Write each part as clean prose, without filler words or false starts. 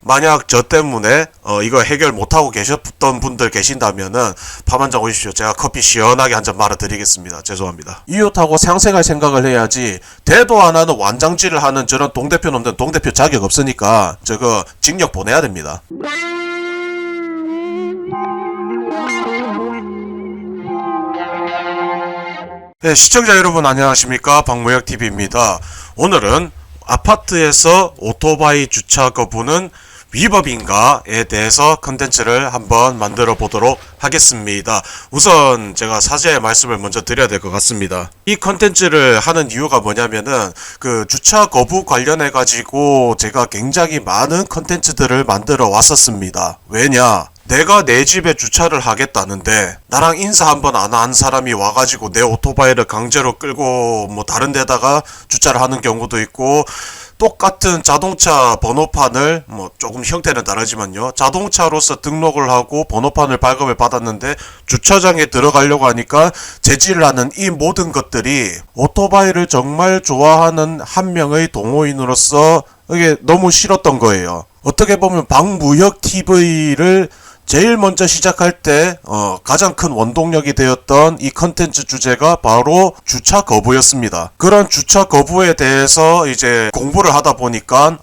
만약 저 때문에 이거 해결 못하고 계셨던 분들 계신다면은 밥 한 잔 오십시오. 제가 커피 시원하게 한 잔 말아드리겠습니다. 죄송합니다. 이웃하고 상생할 생각을 해야지 대도 안 하는 완장질을 하는 저런 동대표 놈들 동대표 자격 없으니까 저거 징역 보내야 됩니다. 네, 시청자 여러분 안녕하십니까, 박무혁TV입니다. 오늘은 아파트에서 오토바이 주차 거부는 위법인가에 대해서 컨텐츠를 한번 만들어 보도록 하겠습니다. 우선 제가 사죄의 말씀을 먼저 드려야 될 것 같습니다. 이 컨텐츠를 하는 이유가 뭐냐면은 그 주차 거부 관련해 가지고 제가 굉장히 많은 컨텐츠들을 만들어 왔었습니다. 왜냐? 내가 내 집에 주차를 하겠다는데 나랑 인사 한번 안 한 사람이 와가지고 내 오토바이를 강제로 끌고 뭐 다른 데다가 주차를 하는 경우도 있고, 똑같은 자동차 번호판을 뭐 조금 형태는 다르지만요, 자동차로서 등록을 하고 번호판을 발급을 받았는데 주차장에 들어가려고 하니까 제지를 하는 이 모든 것들이 오토바이를 정말 좋아하는 한 명의 동호인으로서 이게 너무 싫었던 거예요. 어떻게 보면 박무혁TV를 제일 먼저 시작할 때 가장 큰 원동력이 되었던 이 컨텐츠 주제가 바로 주차 거부였습니다. 그런 주차 거부에 대해서 이제 공부를 하다 보니까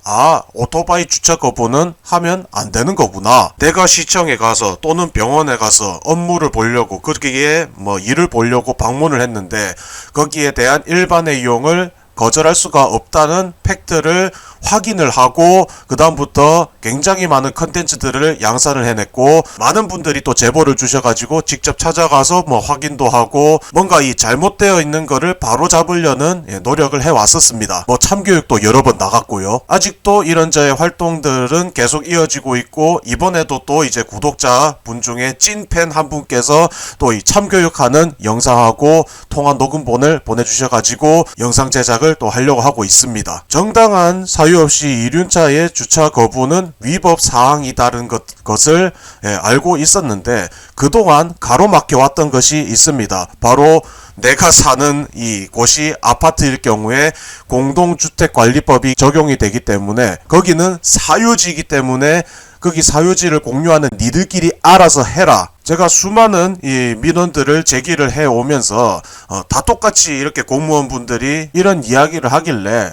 오토바이 주차 거부는 하면 안 되는 거구나. 내가 시청에 가서 또는 병원에 가서 업무를 보려고, 거기에 뭐 일을 보려고 방문을 했는데 거기에 대한 일반의 이용을 거절할 수가 없다는 팩트를 확인을 하고 그 다음부터 굉장히 많은 컨텐츠들을 양산을 해냈고, 많은 분들이 또 제보를 주셔가지고 직접 찾아가서 뭐 확인도 하고 뭔가 이 잘못되어 있는 거를 바로 잡으려는 노력을 해왔었습니다. 뭐 참교육도 여러 번 나갔고요. 아직도 이런저의 활동들은 계속 이어지고 있고, 이번에도 또 이제 구독자 분 중에 찐팬 한 분께서 또 이 참교육하는 영상하고 통화 녹음본을 보내주셔가지고 영상 제작을 또 하려고 하고 있습니다. 정당한 사유 없이 이륜차의 주차 거부는 위법 사항이다는 것을 알고 있었는데 그동안 가로막혀 왔던 것이 있습니다. 바로 내가 사는 이 곳이 아파트일 경우에 공동주택관리법이 적용이 되기 때문에 거기는 사유지이기 때문에 거기 사유지를 공유하는 니들끼리 알아서 해라. 제가 수많은 이 민원들을 제기를 해오면서 다 똑같이 이렇게 공무원분들이 이런 이야기를 하길래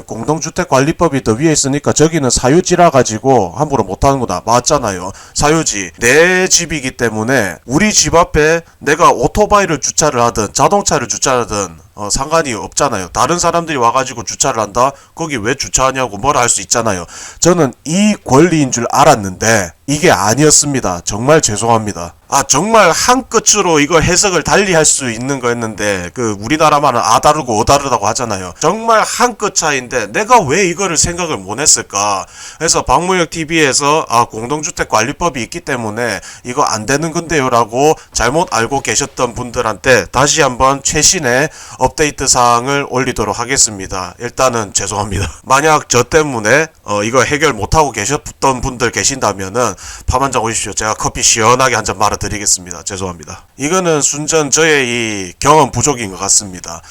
공동주택관리법이 더 위에 있으니까 저기는 사유지라 가지고 함부로 못하는구나. 맞잖아요. 사유지 내 집이기 때문에 우리 집 앞에 내가 오토바이를 주차를 하든 자동차를 주차하든 상관이 없잖아요. 다른 사람들이 와가지고 주차를 한다? 거기 왜 주차하냐고 뭐라 할 수 있잖아요. 저는 이 권리인 줄 알았는데 이게 아니었습니다. 정말 죄송합니다. 정말 한 끝으로 이거 해석을 달리 할 수 있는 거였는데, 그 우리나라만은 다르고 다르다고 하잖아요. 정말 한 끗 차이인데 내가 왜 이거를 생각을 못 했을까? 그래서 박무혁TV에서 공동주택관리법이 있기 때문에 이거 안 되는 건데요 라고 잘못 알고 계셨던 분들한테 다시 한번 최신의 업데이트 사항을 올리도록 하겠습니다. 일단은 죄송합니다. 만약 저 때문에 이거 해결 못하고 계셨던 분들 계신다면은 밥 한 잔 오십시오. 제가 커피 시원하게 한 잔 말아드리겠습니다. 죄송합니다. 이거는 순전 저의 이 경험 부족인 것 같습니다.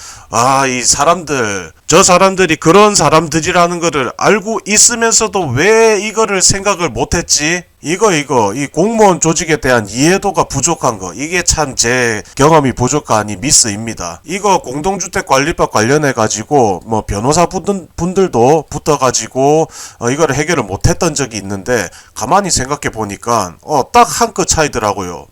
저 사람들이 그런 사람들이라는 거를 알고 있으면서도 왜 이거를 생각을 못했지? 이 공무원 조직에 대한 이해도가 부족한 거, 이게 참 제 경험이 부족하니 미스입니다. 이거 공동주택관리법 관련해가지고 뭐 변호사 분들도 붙어가지고 이거를 해결을 못했던 적이 있는데, 가만히 생각해 보니까 딱 한 끗 차이더라고요.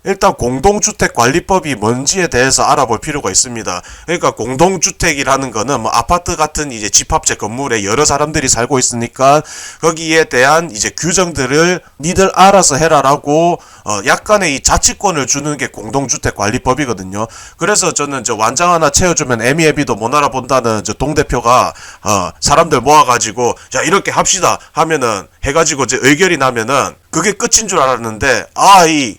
일단 공동주택관리법이 뭔지에 대해서 알아볼 필요가 있습니다. 그러니까 공동주택이라는 거는 뭐 아파트 같은 이제 집합체 건물에 여러 사람들이 살고 있으니까 거기에 대한 이제 규정들을 니들 알아서 해라라고 약간의 이 자치권을 주는 게 공동주택관리법이거든요. 그래서 저는 저 완장 하나 채워주면 애미애비도 못 알아본다는 저 동대표가 사람들 모아가지고 자 이렇게 합시다 하면은 해가지고 이제 의결이 나면은 그게 끝인 줄 알았는데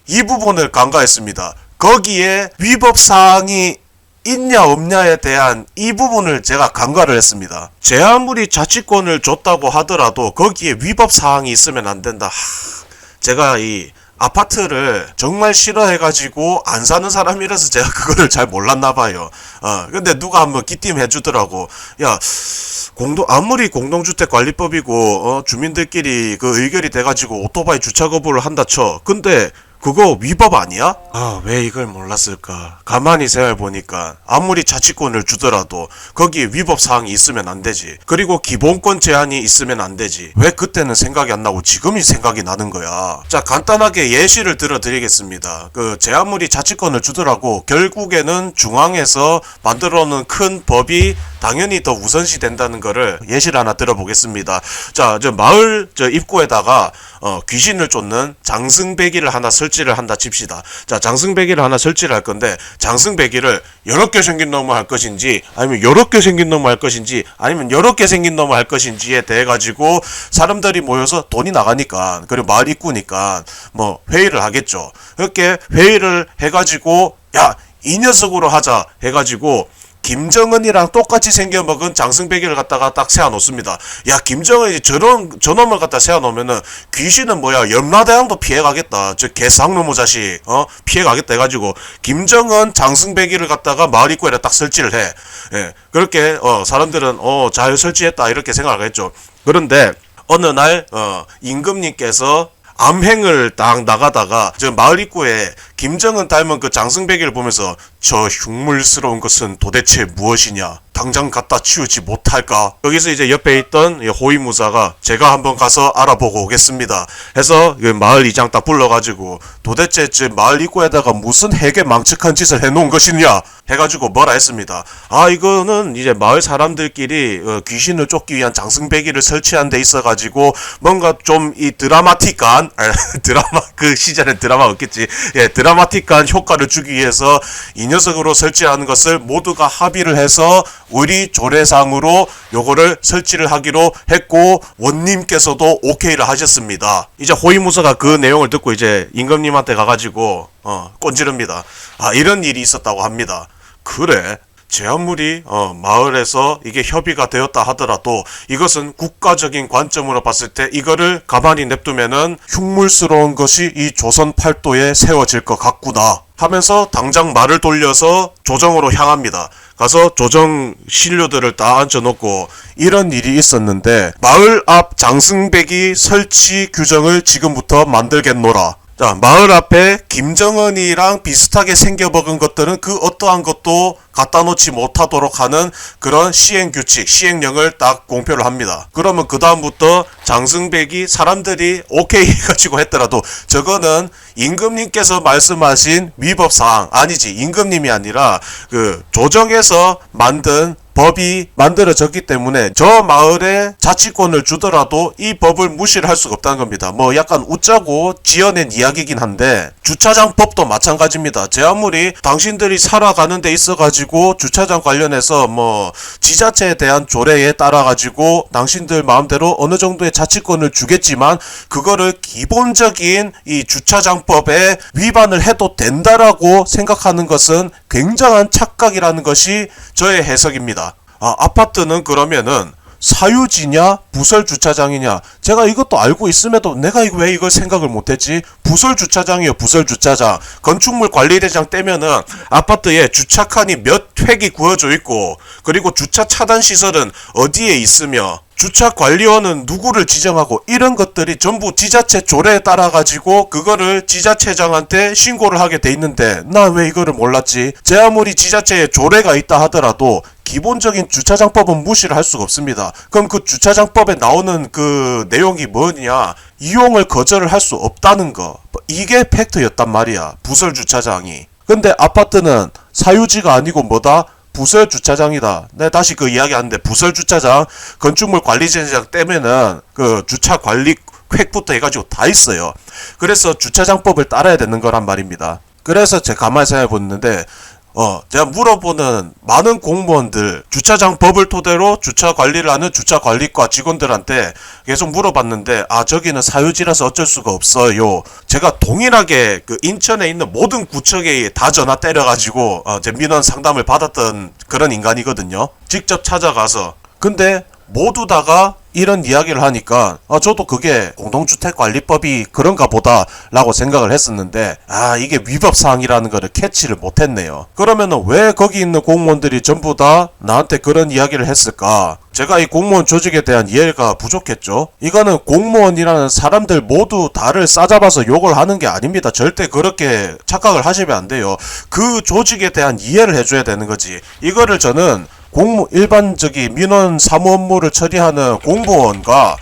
이 부분을 간과했습니다. 거기에 위법사항이 있냐 없냐에 대한 이 부분을 제가 간과를 했습니다. 제 아무리 자치권을 줬다고 하더라도 거기에 위법사항이 있으면 안 된다. 제가 아파트를 정말 싫어해가지고 안 사는 사람이라서 제가 그거를 잘 몰랐나봐요. 근데 누가 한번 기띔해주더라고. 야, 아무리 공동주택관리법이고, 주민들끼리 그 의결이 돼가지고 오토바이 주차 거부를 한다 쳐. 근데 그거 위법 아니야? 왜 이걸 몰랐을까? 가만히 생각해보니까 아무리 자치권을 주더라도 거기에 위법 사항이 있으면 안 되지. 그리고 기본권 제한이 있으면 안 되지. 왜 그때는 생각이 안 나고 지금이 생각이 나는 거야? 자, 간단하게 예시를 들어드리겠습니다. 제 아무리 자치권을 주더라고 결국에는 중앙에서 만들어 놓은 큰 법이 당연히 더 우선시 된다는 거를 예시를 하나 들어보겠습니다. 자, 마을 입구에다가 귀신을 쫓는 장승배기를 하나 설치를 한다 칩시다. 자, 장승배기를 하나 설치를 할 건데 장승배기를 요렇게 생긴 놈을 할 것인지 아니면 요렇게 생긴 놈을 할 것인지 아니면 요렇게 생긴 놈을 할 것인지에 대해 가지고 사람들이 모여서 돈이 나가니까 그리고 마을 입구니까 뭐 회의를 하겠죠. 그렇게 회의를 해가지고 야, 이 녀석으로 하자 해가지고 김정은이랑 똑같이 생겨먹은 장승배기를 갖다가 딱 세워놓습니다. 야, 김정은이 저놈을 갖다 세워놓으면은 귀신은 뭐야, 염라대왕도 피해가겠다. 저 개쌍놈의 자식, 피해가겠다 해가지고 김정은 장승배기를 갖다가 마을 입구에 딱 설치를 해. 예, 그렇게 사람들은 잘 설치했다 이렇게 생각하겠죠. 그런데 어느 날 임금님께서 암행을 딱 나가다가 저 마을 입구에 김정은 닮은 그 장승배기를 보면서 저 흉물스러운 것은 도대체 무엇이냐? 당장 갖다 치우지 못할까? 여기서 이제 옆에 있던 호위무사가 제가 한번 가서 알아보고 오겠습니다 해서 그 마을 이장 딱 불러가지고 도대체 저 마을 입구에다가 무슨 해괴 망측한 짓을 해놓은 것이냐? 해가지고 뭐라 했습니다. 이거는 이제 마을 사람들끼리 귀신을 쫓기 위한 장승배기를 설치한 데 있어가지고 뭔가 좀 이 드라마틱한 그 시절엔 드라마 없겠지. 예, 드라마틱한 효과를 주기 위해서 이 녀석으로 설치하는 것을 모두가 합의를 해서 우리 조례상으로 요거를 설치를 하기로 했고 원님께서도 오케이를 하셨습니다. 이제 호위무사가 그 내용을 듣고 이제 임금님한테 가가지고 꼰지릅니다. 이런 일이 있었다고 합니다. 그래, 제 아무리 마을에서 이게 협의가 되었다 하더라도 이것은 국가적인 관점으로 봤을 때 이거를 가만히 냅두면은 흉물스러운 것이 이 조선 팔도에 세워질 것 같구나 하면서 당장 말을 돌려서 조정으로 향합니다. 가서 조정 신료들을 다 앉혀놓고 이런 일이 있었는데 마을 앞 장승배기 설치 규정을 지금부터 만들겠노라. 자, 마을 앞에 김정은이랑 비슷하게 생겨먹은 것들은 그 어떠한 것도 갖다 놓지 못하도록 하는 그런 시행규칙, 시행령을 딱 공표를 합니다. 그러면 그 다음부터 장승배기 사람들이 오케이 해가지고 했더라도 저거는 임금님께서 말씀하신 위법사항, 아니지, 임금님이 아니라 그 조정에서 만든 법이 만들어졌기 때문에 저 마을에 자치권을 주더라도 이 법을 무시를 할 수가 없다는 겁니다. 뭐 약간 웃자고 지어낸 이야기긴 한데 주차장 법도 마찬가지입니다. 제 아무리 당신들이 살아가는 데 있어가지고 주차장 관련해서 뭐 지자체에 대한 조례에 따라가지고 당신들 마음대로 어느 정도의 자치권을 주겠지만 그거를 기본적인 이 주차장법에 위반을 해도 된다라고 생각하는 것은 굉장한 착각이라는 것이 저의 해석입니다. 아파트는 그러면은 사유지냐 부설 주차장이냐, 제가 이것도 알고 있음에도 내가 왜 이걸 생각을 못했지. 부설 주차장이요, 부설 주차장. 건축물 관리대장 떼면은 아파트에 주차칸이 몇 획이 구워져 있고 그리고 주차 차단 시설은 어디에 있으며 주차 관리원은 누구를 지정하고 이런 것들이 전부 지자체 조례에 따라 가지고 그거를 지자체장한테 신고를 하게 돼 있는데 나 왜 이거를 몰랐지. 제 아무리 지자체에 조례가 있다 하더라도 기본적인 주차장법은 무시를 할 수가 없습니다. 그럼 그 주차장법에 나오는 그 내용이 뭐냐, 이용을 거절을 할 수 없다는 거, 이게 팩트였단 말이야, 부설 주차장이. 근데 아파트는 사유지가 아니고 뭐다? 부설 주차장이다. 내가 다시 그 이야기 하는데 부설 주차장, 건축물 관리제장 떼면은 그 주차 관리 획부터 해가지고 다 있어요. 그래서 주차장법을 따라야 되는 거란 말입니다. 그래서 제가 가만히 생각해 보는데 제가 물어보는 많은 공무원들, 주차장 법을 토대로 주차 관리를 하는 주차관리과 직원들한테 계속 물어봤는데 저기는 사유지라서 어쩔 수가 없어요. 제가 동일하게 그 인천에 있는 모든 구청에 다 전화 때려가지고 제 민원 상담을 받았던 그런 인간이거든요. 직접 찾아가서. 근데 모두 다가 이런 이야기를 하니까 저도 그게 공동주택관리법이 그런가 보다 라고 생각을 했었는데 이게 위법사항이라는 거를 캐치를 못했네요. 그러면은 왜 거기 있는 공무원들이 전부 다 나한테 그런 이야기를 했을까? 제가 이 공무원 조직에 대한 이해가 부족했죠. 이거는 공무원이라는 사람들 모두 다를 싸잡아서 욕을 하는 게 아닙니다. 절대 그렇게 착각을 하시면 안 돼요. 그 조직에 대한 이해를 해줘야 되는 거지. 이거를 저는 일반적인 민원 사무 업무를 처리하는 공무원과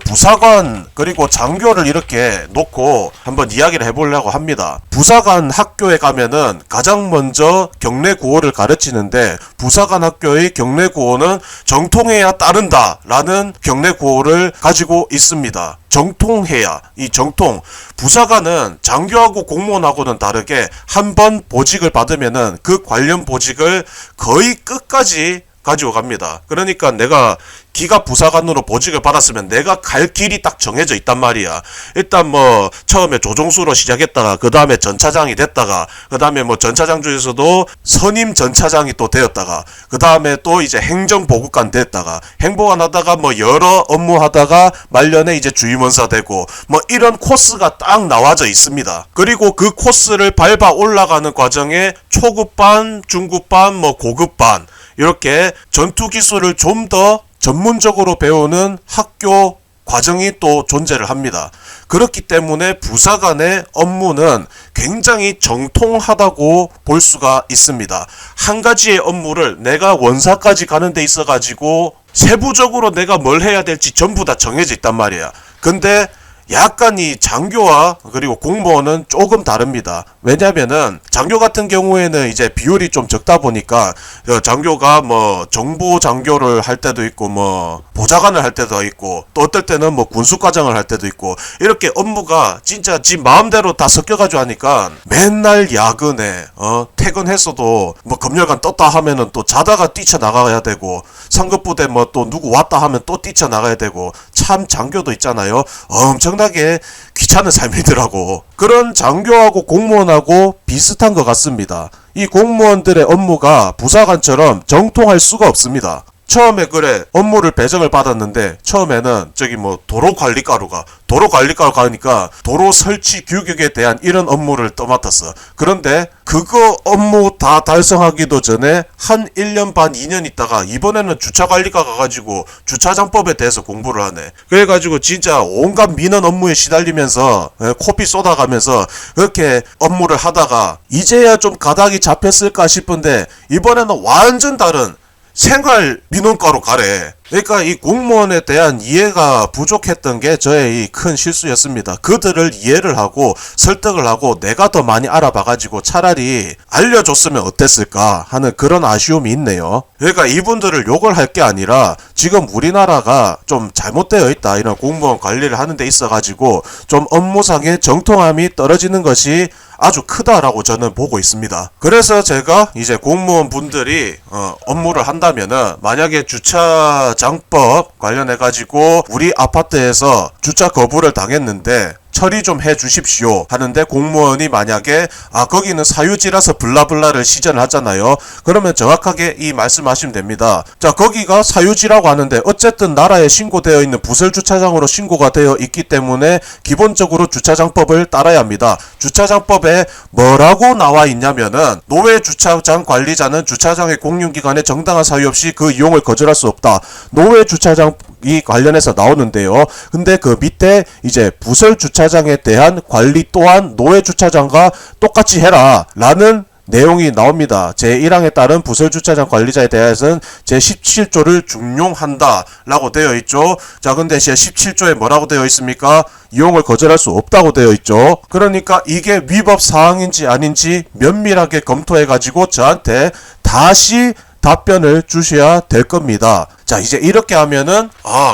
부사관 그리고 장교를 이렇게 놓고 한번 이야기를 해보려고 합니다. 부사관 학교에 가면은 가장 먼저 경례 구호를 가르치는데 부사관 학교의 경례 구호는 정통해야 따른다 라는 경례 구호를 가지고 있습니다. 정통해야, 이 정통. 부사관은 장교하고 공무원하고는 다르게 한 번 보직을 받으면은 그 관련 보직을 거의 끝까지 가지고 갑니다. 그러니까 내가 기가 부사관으로 보직을 받았으면 내가 갈 길이 딱 정해져 있단 말이야. 일단 뭐 처음에 조종수로 시작했다가 그 다음에 전차장이 됐다가 그 다음에 뭐 전차장 중에서도 선임 전차장이 또 되었다가 그 다음에 또 이제 행정보급관 됐다가 행보관 하다가 뭐 여러 업무 하다가 말년에 이제 주임원사 되고 뭐 이런 코스가 딱 나와져 있습니다. 그리고 그 코스를 밟아 올라가는 과정에 초급반, 중급반, 뭐 고급반 이렇게 전투기술을 좀 더 전문적으로 배우는 학교 과정이 또 존재를 합니다. 그렇기 때문에 부사관의 업무는 굉장히 정통하다고 볼 수가 있습니다. 한 가지의 업무를 내가 원사까지 가는 데 있어 가지고 세부적으로 내가 뭘 해야 될지 전부 다 정해져 있단 말이야. 근데 약간 이 장교와 그리고 공무원은 조금 다릅니다. 왜냐면은 장교 같은 경우에는 이제 비율이 좀 적다 보니까 장교가 뭐 정보 장교를 할 때도 있고 뭐 보좌관을 할 때도 있고 또 어떨 때는 뭐 군수과장을 할 때도 있고 이렇게 업무가 진짜 지 마음대로 다 섞여가지고 하니까 맨날 야근에 퇴근했어도 뭐 검열관 떴다 하면은 또 자다가 뛰쳐나가야 되고 상급부대 뭐 또 누구 왔다 하면 또 뛰쳐나가야 되고 참 장교도 있잖아요. 엄청나게 귀찮은 삶이더라고. 그런 장교하고 공무원하고 비슷한 것 같습니다. 이 공무원들의 업무가 부사관처럼 정통할 수가 없습니다. 처음에 그래 업무를 배정을 받았는데 처음에는 저기 뭐 도로관리과로가 도로관리과로 가니까 도로 설치 규격에 대한 이런 업무를 떠맡았어. 그런데 그거 업무 다 달성하기도 전에 한 1년 반 2년 있다가 이번에는 주차관리과 가가지고 주차장법에 대해서 공부를 하네. 그래가지고 진짜 온갖 민원 업무에 시달리면서 코피 쏟아가면서 그렇게 업무를 하다가 이제야 좀 가닥이 잡혔을까 싶은데 이번에는 완전 다른 생활 민원과로 가래. 그러니까 이 공무원에 대한 이해가 부족했던 게 저의 이 큰 실수였습니다. 그들을 이해를 하고 설득을 하고 내가 더 많이 알아봐가지고 차라리 알려줬으면 어땠을까 하는 그런 아쉬움이 있네요. 그러니까 이분들을 욕을 할 게 아니라 지금 우리나라가 좀 잘못되어 있다. 이런 공무원 관리를 하는 데 있어가지고 좀 업무상의 정통함이 떨어지는 것이 아주 크다라고 저는 보고 있습니다. 그래서 제가 이제 공무원 분들이 업무를 한다면은 만약에 주차장법 관련해 가지고 우리 아파트에서 주차 거부를 당했는데 처리 좀 해주십시오 하는데 공무원이 만약에 거기는 사유지라서 블라블라를 시전을 하잖아요. 그러면 정확하게 이 말씀하시면 됩니다. 자, 거기가 사유지라고 하는데 어쨌든 나라에 신고되어 있는 부설주차장으로 신고가 되어 있기 때문에 기본적으로 주차장법을 따라야 합니다. 주차장법에 뭐라고 나와 있냐면은 노외주차장 관리자는 주차장의 공용기간에 정당한 사유 없이 그 이용을 거절할 수 없다. 노외주차장 이 관련해서 나오는데요. 근데 그 밑에 이제 부설 주차장에 대한 관리 또한 노예 주차장과 똑같이 해라 라는 내용이 나옵니다. 제1항에 따른 부설주차장 관리자에 대해서는 제17조를 준용한다 라고 되어 있죠. 자, 근데 제17조에 뭐라고 되어 있습니까? 이용을 거절할 수 없다고 되어 있죠. 그러니까 이게 위법 사항인지 아닌지 면밀하게 검토해 가지고 저한테 다시 답변을 주셔야 될 겁니다. 자, 이제 이렇게 하면은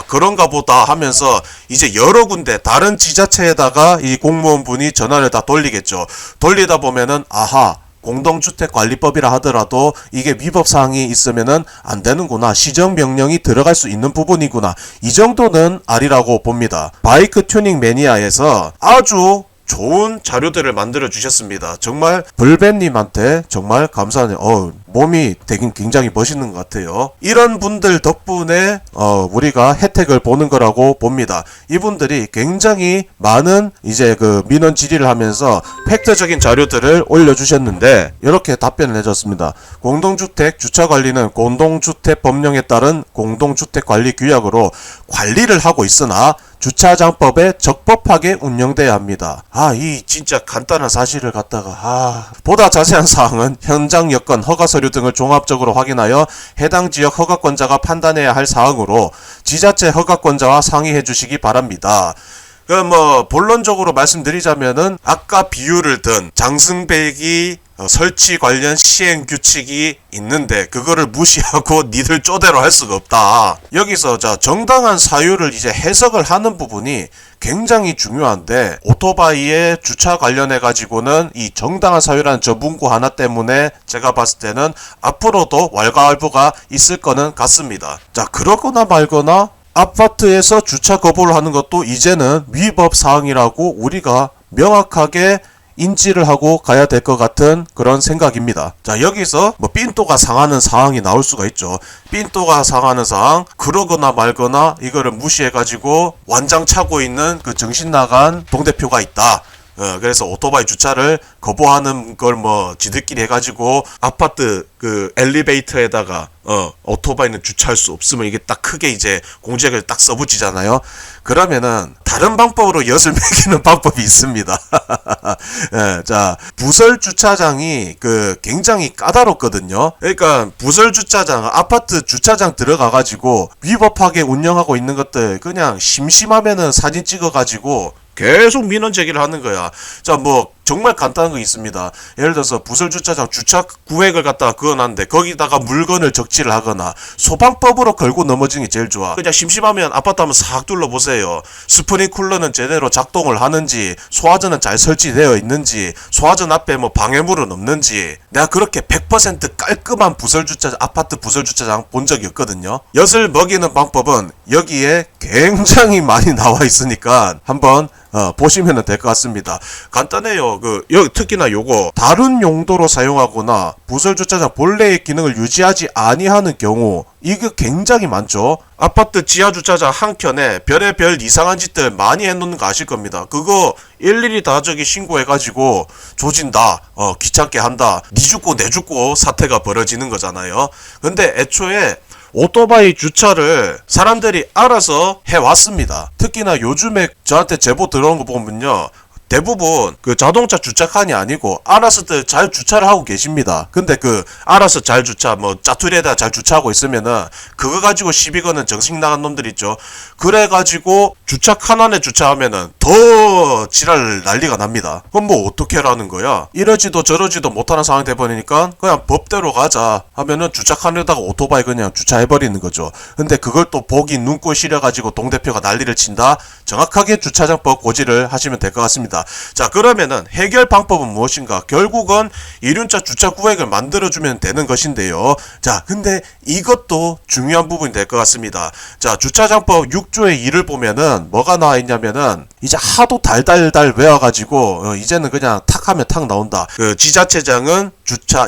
그런가 보다 하면서 이제 여러 군데 다른 지자체에다가 이 공무원분이 전화를 다 돌리겠죠. 돌리다 보면은 공동주택관리법이라 하더라도 이게 위법사항이 있으면은 안 되는구나. 시정명령이 들어갈 수 있는 부분이구나. 이 정도는 아리라고 봅니다. 바이크 튜닝 매니아에서 아주 좋은 자료들을 만들어 주셨습니다. 정말 불벤님한테 정말 감사하네요. 몸이 되게 굉장히 멋있는 것 같아요. 이런 분들 덕분에 우리가 혜택을 보는 거라고 봅니다. 이분들이 굉장히 많은 이제 그 민원 질의를 하면서 팩트적인 자료들을 올려주셨는데 이렇게 답변을 해줬습니다. 공동주택 주차관리는 공동주택 법령에 따른 공동주택관리규약으로 관리를 하고 있으나 주차장법에 적법하게 운영돼야 합니다. 이 진짜 간단한 사실을 갖다가 보다 자세한 사항은 현장 여건, 허가 서류 등을 종합적으로 확인하여 해당 지역 허가권자가 판단해야 할 사항으로 지자체 허가권자와 상의해 주시기 바랍니다. 본론적으로 말씀드리자면은 아까 비유를 든 장승배기 설치 관련 시행 규칙이 있는데 그거를 무시하고 니들 쪼대로 할 수가 없다. 여기서 정당한 사유를 이제 해석을 하는 부분이 굉장히 중요한데 오토바이의 주차 관련해 가지고는 이 정당한 사유라는 저 문구 하나 때문에 제가 봤을 때는 앞으로도 왈가왈부가 있을 거는 같습니다. 그러거나 말거나 아파트에서 주차 거부를 하는 것도 이제는 위법 사항이라고 우리가 명확하게 인지를 하고 가야 될 것 같은 그런 생각입니다. 여기서 삔또가 상하는 상황이 나올 수가 있죠. 삔또가 상하는 상황, 그러거나 말거나 이거를 무시해가지고 완장 차고 있는 그 정신 나간 동대표가 있다. 그래서 오토바이 주차를 거부하는 걸 지들끼리 해가지고 아파트 그 엘리베이터에다가 오토바이는 주차할 수 없으면 이게 딱 크게 이제 공지를 딱 써붙이잖아요. 그러면은 다른 방법으로 엿을 매기는 방법이 있습니다. 부설 주차장이 굉장히 까다롭거든요. 그러니까 부설 주차장, 아파트 주차장 들어가가지고 위법하게 운영하고 있는 것들 그냥 심심하면은 사진 찍어가지고 계속 민원 제기를 하는 거야. 정말 간단한 거 있습니다. 예를 들어서 부설 주차장 주차 구획을 갖다가 그어놨는데 거기다가 물건을 적치를 하거나 소방법으로 걸고 넘어지는 게 제일 좋아. 그냥 심심하면 아파트 한번 싹 둘러보세요. 스프링쿨러는 제대로 작동을 하는지, 소화전은 잘 설치되어 있는지, 소화전 앞에 방해물은 없는지. 내가 그렇게 100% 깔끔한 부설 주차장, 아파트 부설 주차장 본 적이 없거든요. 엿을 먹이는 방법은 여기에 굉장히 많이 나와 있으니까 한번 보시면 될 것 같습니다. 간단해요. 특히나 요거 다른 용도로 사용하거나 부설 주차장 본래의 기능을 유지하지 아니하는 경우 이거 굉장히 많죠. 아파트 지하 주차장 한 켠에 별의별 이상한 짓들 많이 해놓는 거 아실 겁니다. 그거 일일이 다 신고해가지고 조진다, 귀찮게 한다, 니 죽고 내 죽고 사태가 벌어지는 거잖아요. 근데 애초에 오토바이 주차를 사람들이 알아서 해왔습니다. 특히나 요즘에 저한테 제보 들어온 거 보면요, 대부분 자동차 주차칸이 아니고 알아서들 잘 주차를 하고 계십니다. 근데 알아서 잘 주차, 짜투리에다 잘 주차하고 있으면은 그거 가지고 시비 거는 정신 나간 놈들 있죠. 그래가지고 주차칸 안에 주차하면은 더 지랄 난리가 납니다. 그럼 어떻게 하라는 거야? 이러지도 저러지도 못하는 상황이 돼버리니까 그냥 법대로 가자 하면은 주차칸에다가 오토바이 그냥 주차해버리는 거죠. 근데 그걸 또 보기 눈꼴 시려가지고 동대표가 난리를 친다? 정확하게 주차장법 고지를 하시면 될 것 같습니다. 그러면은 해결 방법은 무엇인가? 결국은 이륜차 주차 구획을 만들어주면 되는 것인데요. 근데 이것도 중요한 부분이 될 것 같습니다. 주차장법 6조의 2를 보면은 뭐가 나와 있냐면은 이제 하도 달달달 외워가지고 이제는 그냥 탁 하면 탁 나온다. 지자체장은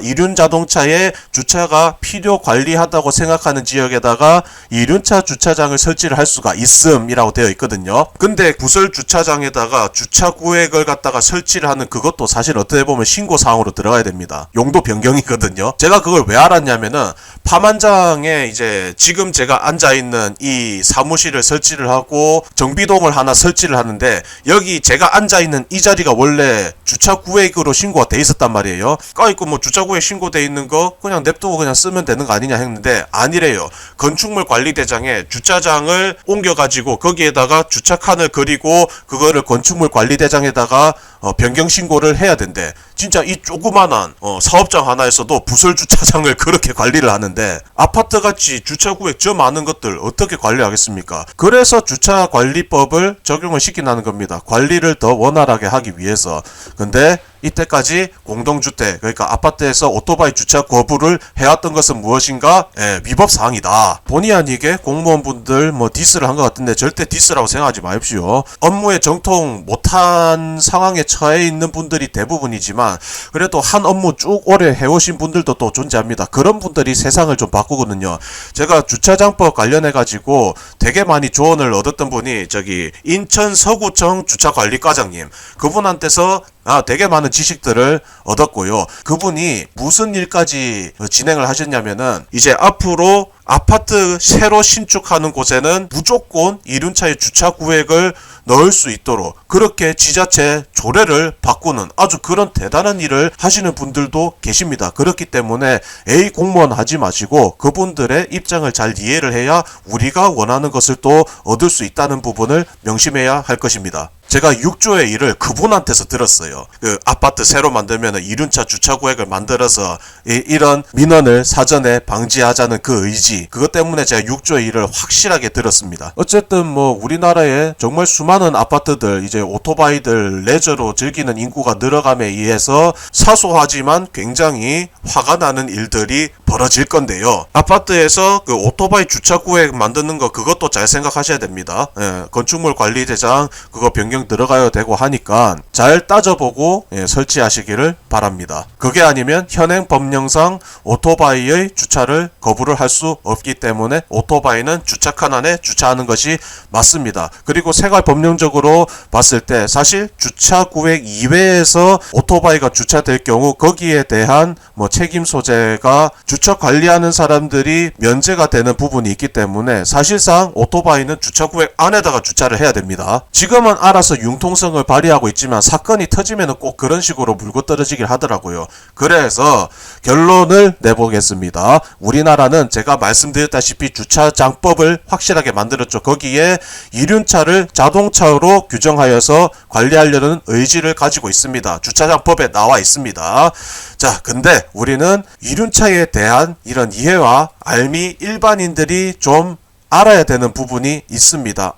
이륜 자동차의 주차가 필요 관리하다고 생각하는 지역에다가 이륜차 주차장을 설치를 할 수가 있음이라고 되어 있거든요. 근데 부설 주차장에다가 주차 구획을 갖다가 설치를 하는 그것도 사실 어떻게 보면 신고 사항으로 들어가야 됩니다. 용도 변경이거든요. 제가 그걸 왜 알았냐면은 파만장에 이제 지금 제가 앉아있는 이 사무실을 설치를 하고 정비동을 하나 설치를 하는데 여기 제가 앉아있는 이 자리가 원래 주차 구획으로 신고가 돼 있었단 말이에요. 까이고 주차 구획 신고돼 있는 거 그냥 냅두고 그냥 쓰면 되는 거 아니냐 했는데 아니래요. 건축물 관리대장에 주차장을 옮겨가지고 거기에다가 주차칸을 그리고 그거를 건축물 관리대장에다가 변경 신고를 해야 된대. 진짜 이 조그만한 사업장 하나에서도 부설 주차장을 그렇게 관리를 하는데 아파트같이 주차구획 저 많은 것들 어떻게 관리하겠습니까? 그래서 주차관리법을 적용을 시킨다는 겁니다. 관리를 더 원활하게 하기 위해서. 근데 이때까지 공동주택, 그러니까 아파트에서 오토바이 주차 거부를 해왔던 것은 무엇인가? 위법 사항이다. 본의 아니게 공무원분들 뭐 디스를 한 것 같은데 절대 디스라고 생각하지 마십시오. 업무에 정통 못한 상황에 처해 있는 분들이 대부분이지만 그래도 한 업무 쭉 오래 해오신 분들도 또 존재합니다. 그런 분들이 세상을 좀 바꾸거든요. 제가 주차장법 관련해 가지고 되게 많이 조언을 얻었던 분이 저기 인천 서구청 주차관리과장님, 그분한테서 되게 많은 지식들을 얻었고요. 그분이 무슨 일까지 진행을 하셨냐면은 이제 앞으로 아파트 새로 신축하는 곳에는 무조건 이륜차의 주차 구획을 넣을 수 있도록 그렇게 지자체 조례를 바꾸는 아주 그런 대단한 일을 하시는 분들도 계십니다. 그렇기 때문에 A 공무원 하지 마시고 그분들의 입장을 잘 이해를 해야 우리가 원하는 것을 또 얻을 수 있다는 부분을 명심해야 할 것입니다. 제가 6조의 일을 그분한테서 들었어요. 그 아파트 새로 만들면 이륜차 주차 구획을 만들어서 이런 민원을 사전에 방지하자는 그 의지, 그것 때문에 제가 6조의 일을 확실하게 들었습니다. 어쨌든 뭐 우리나라에 정말 수많은 아파트들, 이제 오토바이들 레저로 즐기는 인구가 늘어감에 의해서 사소하지만 굉장히 화가 나는 일들이 벌어질 건데요. 아파트에서 그 오토바이 주차 구획 만드는 거 그것도 잘 생각하셔야 됩니다. 건축물 관리대장 그거 변경 들어가야 되고 하니까 잘 따져보고 설치하시기를 바랍니다. 그게 아니면 현행 법령상 오토바이의 주차를 거부를 할 수 없기 때문에 오토바이는 주차칸 안에 주차하는 것이 맞습니다. 그리고 생활 법령적으로 봤을 때 사실 주차 구획 이외에서 오토바이가 주차될 경우 거기에 대한 뭐 책임 소재가 주차 관리하는 사람들이 면제가 되는 부분이 있기 때문에 사실상 오토바이는 주차 구획 안에다가 주차를 해야 됩니다. 지금은 알아서 융통성을 발휘하고 있지만 사건이 터지면 꼭 그런 식으로 물고 떨어지길 하더라고요. 그래서 결론을 내보겠습니다. 우리나라는 제가 말씀드렸다시피 주차장법을 확실하게 만들었죠. 거기에 이륜차를 자동차로 규정하여서 관리하려는 의지를 가지고 있습니다. 주차장법에 나와 있습니다. 자, 근데 우리는 이륜차에 대한 이런 이해와 알미 일반인들이 좀 알아야 되는 부분이 있습니다.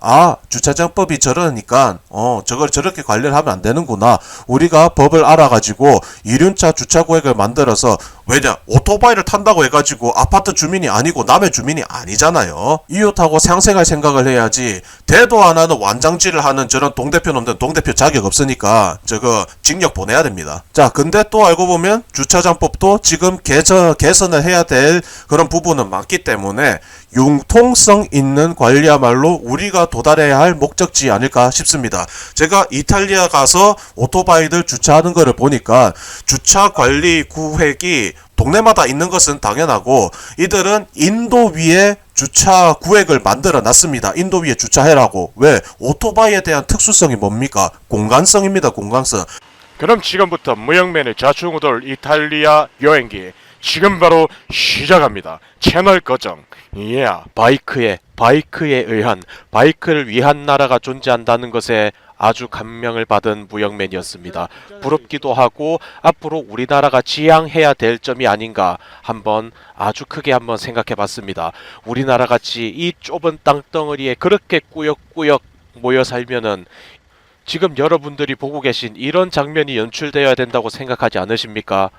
주차장법이 저러니까 저걸 저렇게 관리를 하면 안 되는구나. 우리가 법을 알아가지고 이륜차 주차 구획을 만들어서, 왜냐 오토바이를 탄다고 해가지고 아파트 주민이 아니고 남의 주민이 아니잖아요. 이웃하고 상생할 생각을 해야지. 대도 안 하는 완장질을 하는 저런 동대표 놈들은 동대표 자격 없으니까 저거 징역 보내야 됩니다. 자, 근데 또 알고 보면 주차장법도 지금 개선을 해야 될 그런 부분은 많기 때문에 융통성 있는 관리야말로 우리가 도달해야 할 목적지 아닐까 싶습니다. 제가 이탈리아 가서 오토바이들 주차하는 거를 보니까 주차 관리 구획이 동네마다 있는 것은 당연하고 이들은 인도 위에 주차 구획을 만들어 놨습니다. 인도 위에 주차해라고. 왜? 오토바이에 대한 특수성이 뭡니까? 공간성입니다. 공간성. 그럼 지금부터 무영맨의 좌충우돌 이탈리아 여행기 지금 바로 시작합니다. 채널 고정. 바이크에 의한, 바이크를 위한 나라가 존재한다는 것에 아주 감명을 받은 무영맨이었습니다. 부럽기도 하고 앞으로 우리나라가 지향해야 될 점이 아닌가 아주 크게 한번 생각해 봤습니다. 우리나라 같이 이 좁은 땅덩어리에 그렇게 꾸역꾸역 모여 살면은 지금 여러분들이 보고 계신 이런 장면이 연출되어야 된다고 생각하지 않으십니까?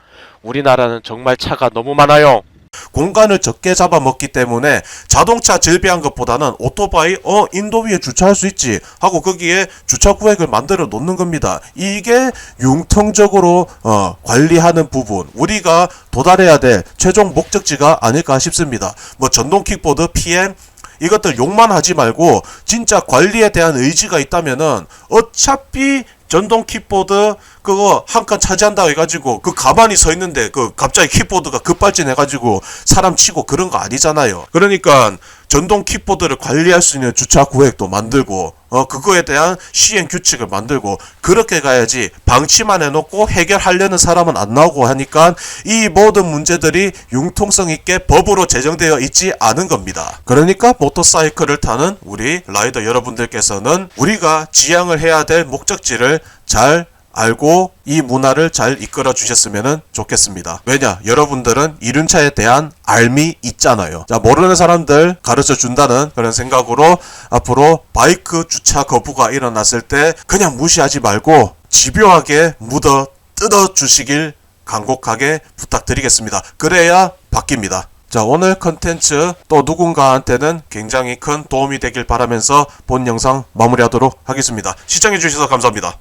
우리나라는 정말 차가 너무 많아요. 공간을 적게 잡아먹기 때문에 자동차 질비한 것보다는 오토바이 인도 위에 주차할 수 있지 하고 거기에 주차 구획을 만들어 놓는 겁니다. 이게 융통적으로 관리하는 부분, 우리가 도달해야 될 최종 목적지가 아닐까 싶습니다. 뭐 전동 킥보드, PM 이것들 욕만 하지 말고 진짜 관리에 대한 의지가 있다면은 어차피 전동 킥보드 그거 한 칸 차지한다고 해가지고 그 가만히 서 있는데 그 갑자기 킥보드가 급발진해가지고 사람 치고 그런 거 아니잖아요. 그러니까 전동 킥보드를 관리할 수 있는 주차 구획도 만들고 그거에 대한 시행 규칙을 만들고 그렇게 가야지 방치만 해놓고 해결하려는 사람은 안 나오고 하니까 이 모든 문제들이 융통성 있게 법으로 제정되어 있지 않은 겁니다. 그러니까 모터사이클을 타는 우리 라이더 여러분들께서는 우리가 지향을 해야 될 목적지를 잘 알고 이 문화를 잘 이끌어 주셨으면 좋겠습니다. 왜냐? 여러분들은 이륜차에 대한 알미 있잖아요. 자, 모르는 사람들 가르쳐 준다는 그런 생각으로 앞으로 바이크 주차 거부가 일어났을 때 그냥 무시하지 말고 집요하게 묻어 뜯어주시길 간곡하게 부탁드리겠습니다. 그래야 바뀝니다. 자, 오늘 컨텐츠 또 누군가한테는 굉장히 큰 도움이 되길 바라면서 본 영상 마무리하도록 하겠습니다. 시청해주셔서 감사합니다.